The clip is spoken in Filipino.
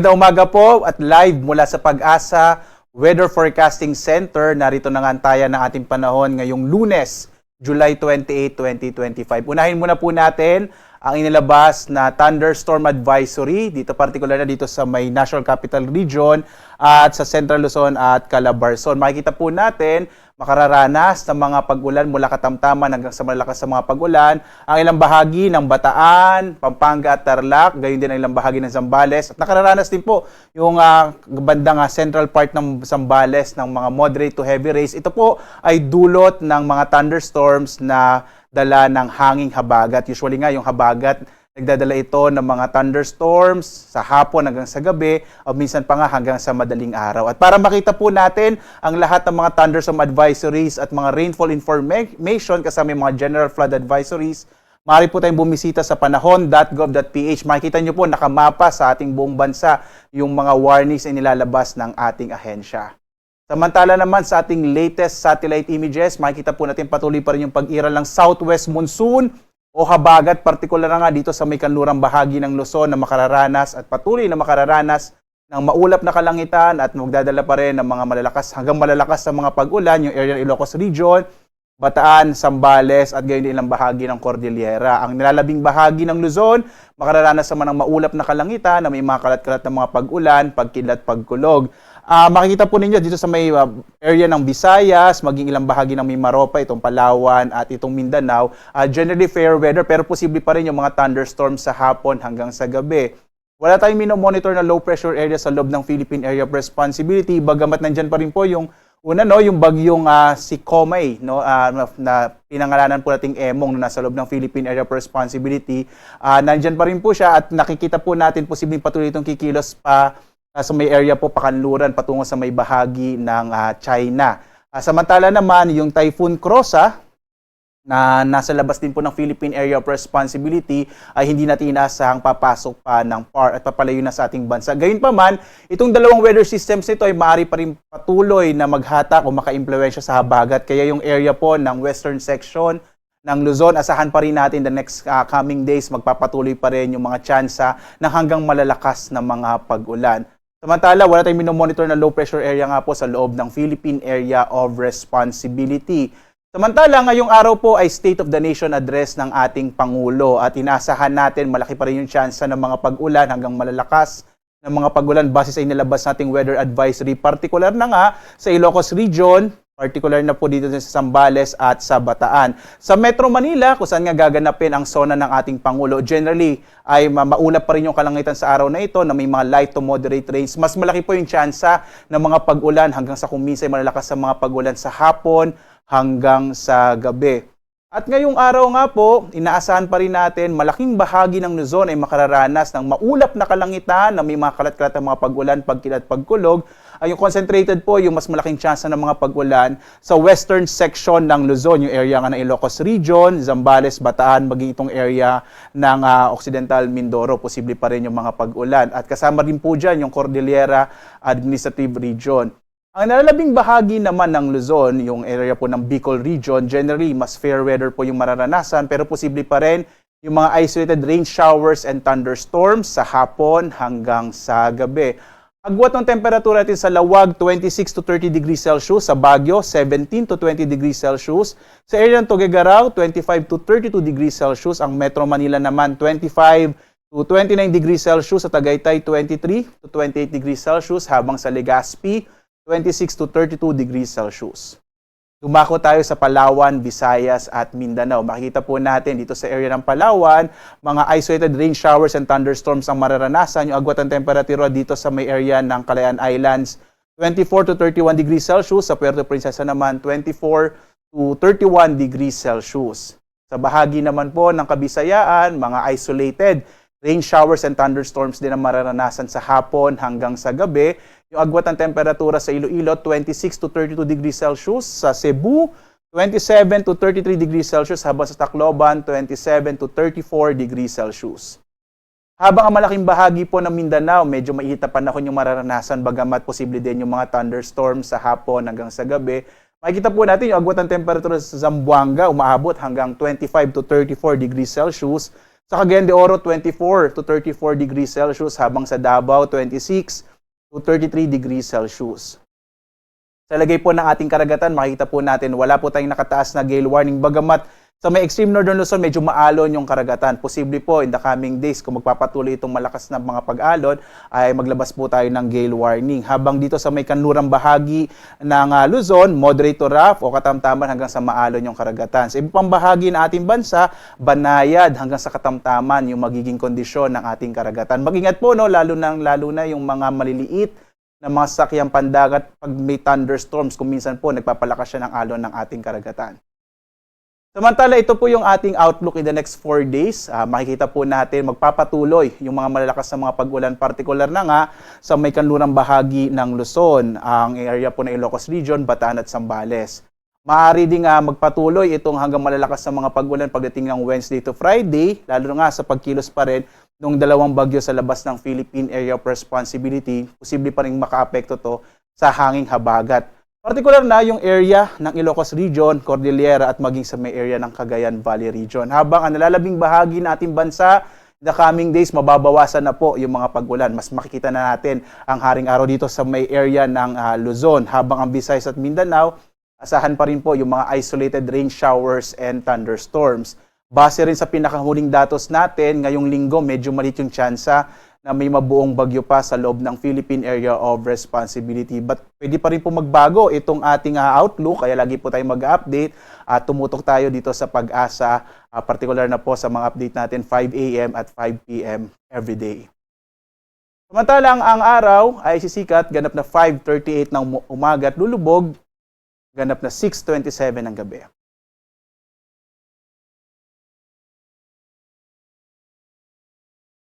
Magandang umaga po at live mula sa Pag-asa Weather Forecasting Center. Narito na nga ang taya ng ating panahon ngayong Lunes, July 28, 2025. Unahin muna po natin ang inilabas na thunderstorm advisory dito, particular na dito sa may National Capital Region at sa Central Luzon at Calabarzon. Makikita po natin makararanas ng mga pag-ulan mula katamtaman hanggang sa malalakas sa mga pag-ulan ang ilang bahagi ng Bataan, Pampanga at Tarlac, gayon din ang ilang bahagi ng Zambales. At nakararanas din po yung bandang central part ng Zambales ng mga moderate to heavy rains. Ito po ay dulot ng mga thunderstorms na dala ng hanging habagat. Usually nga yung habagat, nagdadala ito ng mga thunderstorms sa hapon hanggang sa gabi o minsan pa nga hanggang sa madaling araw. At para makita po natin ang lahat ng mga thunderstorm advisories at mga rainfall information kasama yung mga general flood advisories, maaari po tayong bumisita sa panahon.gov.ph. Makikita nyo po nakamapa sa ating buong bansa yung mga warnings na nilalabas ng ating ahensya. Samantala naman sa ating latest satellite images, makikita po natin patuloy pa rin yung pag-iral ng southwest monsoon o habagat, partikular na nga dito sa may kanlurang bahagi ng Luzon na makararanas at patuloy na makararanas ng maulap na kalangitan at magdadala pa rin ng mga malalakas hanggang malalakas sa mga pag-ulan, yung area ng Ilocos Region, Bataan, Zambales at gayon din ilang bahagi ng Cordillera. Ang nilalabing bahagi ng Luzon, makararanas naman ng maulap na kalangitan na may mga kalat-kalat na mga pag-ulan, pagkidlat, pagkulog. Makikita po ninyo dito sa may area ng Visayas, maging ilang bahagi ng Mimaropa, itong Palawan at itong Mindanao. Generally fair weather pero posible pa rin yung mga thunderstorms sa hapon hanggang sa gabi. Wala tayong minomonitor na low pressure area sa loob ng Philippine Area of Responsibility, bagamat nandyan pa rin po yung una, yung bagyong si Komay, na pinangalanan po nating Emong na nasa loob ng Philippine Area of Responsibility. Nandyan pa rin po siya at nakikita po natin posibleng patuloy itong kikilos pa sa may area po pakanluran patungo sa may bahagi ng China. Samantala naman, yung Typhoon Krosa na nasa labas din po ng Philippine Area of Responsibility ay hindi natin inaasahang papasok pa ng PAR at papalayo na sa ating bansa. Gayunpaman, itong dalawang weather systems nito ay maaari pa rin patuloy na maghatak o maka-impluwensya sa habagat. Kaya yung area po ng western section ng Luzon, asahan pa rin natin the next coming days, magpapatuloy pa rin yung mga tsansa ng hanggang malalakas na mga pag-ulan. Samantala, wala tayong minomonitor na low pressure area nga po sa loob ng Philippine Area of Responsibility. Samantala, ngayong araw po ay State of the Nation address ng ating Pangulo at inaasahan natin malaki pa rin yung tsansa ng mga pag-ulan hanggang malalakas ng mga pag-ulan base sa inilabas nating weather advisory, particular na nga sa Ilocos Region, particular na po dito sa Zambales at sa Bataan. Sa Metro Manila, kung saan nga gaganapin ang zona ng ating Pangulo, generally ay maulap pa rin yung kalangitan sa araw na ito na may mga light to moderate rains. Mas malaki po yung tsansa ng mga pag-ulan hanggang sa kung minsan malalakas sa mga pag-ulan sa hapon hanggang sa gabi. At ngayong araw nga po, inaasahan pa rin natin malaking bahagi ng Luzon ay makararanas ng maulap na kalangitan na may mga kalat-kalat na mga pag-ulan, pagkilat, pagkulog. Ay yung concentrated po yung mas malaking tsansa ng mga pag-ulan sa western section ng Luzon, yung area nga ng Ilocos Region, Zambales, Bataan, maging itong area ng Occidental Mindoro, posible pa rin yung mga pag-ulan. At kasama rin po dyan yung Cordillera Administrative Region. Ang nalalabing bahagi naman ng Luzon, yung area po ng Bicol Region, generally mas fair weather po yung mararanasan pero posible pa rin yung mga isolated rain showers and thunderstorms sa hapon hanggang sa gabi. Agwat ng temperatura natin sa Lawag, 26 to 30 degrees Celsius. Sa Baguio, 17 to 20 degrees Celsius. Sa area ng Tuguegarao, 25 to 32 degrees Celsius. Ang Metro Manila naman, 25 to 29 degrees Celsius. Sa Tagaytay, 23 to 28 degrees Celsius. Habang sa Legazpi, 26 to 32 degrees Celsius. Dumako tayo sa Palawan, Visayas at Mindanao. Makikita po natin dito sa area ng Palawan, mga isolated rain showers and thunderstorms ang mararanasan. Yung agwat ng temperatura dito sa may area ng Calayan Islands, 24 to 31 degrees Celsius. Sa Puerto Princesa naman, 24 to 31 degrees Celsius. Sa bahagi naman po ng Kabisayaan, mga isolated rain showers and thunderstorms din ang mararanasan sa hapon hanggang sa gabi. Yung agwat ng temperatura sa Iloilo, 26 to 32 degrees Celsius. Sa Cebu, 27 to 33 degrees Celsius. Habang sa Tacloban, 27 to 34 degrees Celsius. Habang ang malaking bahagi po ng Mindanao, medyo mainit na panahon yung mararanasan, bagamat posible din yung mga thunderstorms sa hapon hanggang sa gabi. Makikita po natin yung agwat ng temperatura sa Zamboanga, umaabot hanggang 25 to 34 degrees Celsius. Sa Cagayan de Oro, 24 to 34 degrees Celsius, habang sa Davao, 26 to 33 degrees Celsius. Sa lagay po ng ating karagatan, makikita po natin wala po tayong nakataas na gale warning. Bagamat sa may extreme northern Luzon, medyo maalon yung karagatan. Posible po in the coming days, kung magpapatuloy itong malakas na mga pag-alon, ay maglabas po tayo ng gale warning. Habang dito sa may kanlurang bahagi ng Luzon, moderate to rough o katamtaman hanggang sa maalon yung karagatan. Sa ibang pang bahagi ng ating bansa, banayad hanggang sa katamtaman yung magiging kondisyon ng ating karagatan. Mag-ingat po, no, lalo na yung mga maliliit na mga sasakyang pandagat pag may thunderstorms, kung minsan po nagpapalakas siya ng alon ng ating karagatan. Samantala, ito po yung ating outlook in the next 4 days. Makikita po natin magpapatuloy yung mga malalakas na mga pag-ulan, particular na nga sa may kanlurang bahagi ng Luzon, ang area po ng Ilocos Region, Bataan at Zambales. Maaari ding magpatuloy itong hanggang malalakas na mga pag-ulan pagdating ng Wednesday to Friday, lalo nga sa pagkilos pa rin nung dalawang bagyo sa labas ng Philippine Area of Responsibility. Posible pa rin makaapekto to sa hanging habagat. Partikular na yung area ng Ilocos Region, Cordillera at maging sa may area ng Cagayan Valley Region. Habang ang nalalabing bahagi ng ating bansa, in the coming days, mababawasan na po yung mga pag-ulan. Mas makikita na natin ang haring araw dito sa may area ng Luzon. Habang ang Visayas at Mindanao, asahan pa rin po yung mga isolated rain showers and thunderstorms. Base rin sa pinakahuling datos natin, ngayong linggo medyo maliit yung tsansa na may mabuong bagyo pa sa loob ng Philippine Area of Responsibility. But pwede pa rin po magbago itong ating outlook, kaya lagi po tayong mag-update at tumutok tayo dito sa Pag-asa, particular na po sa mga update natin 5 a.m. at 5 p.m. every day. Samantalang ang araw ay sisikat, ganap na 5:38 ng umaga at lulubog, ganap na 6:27 ng gabi.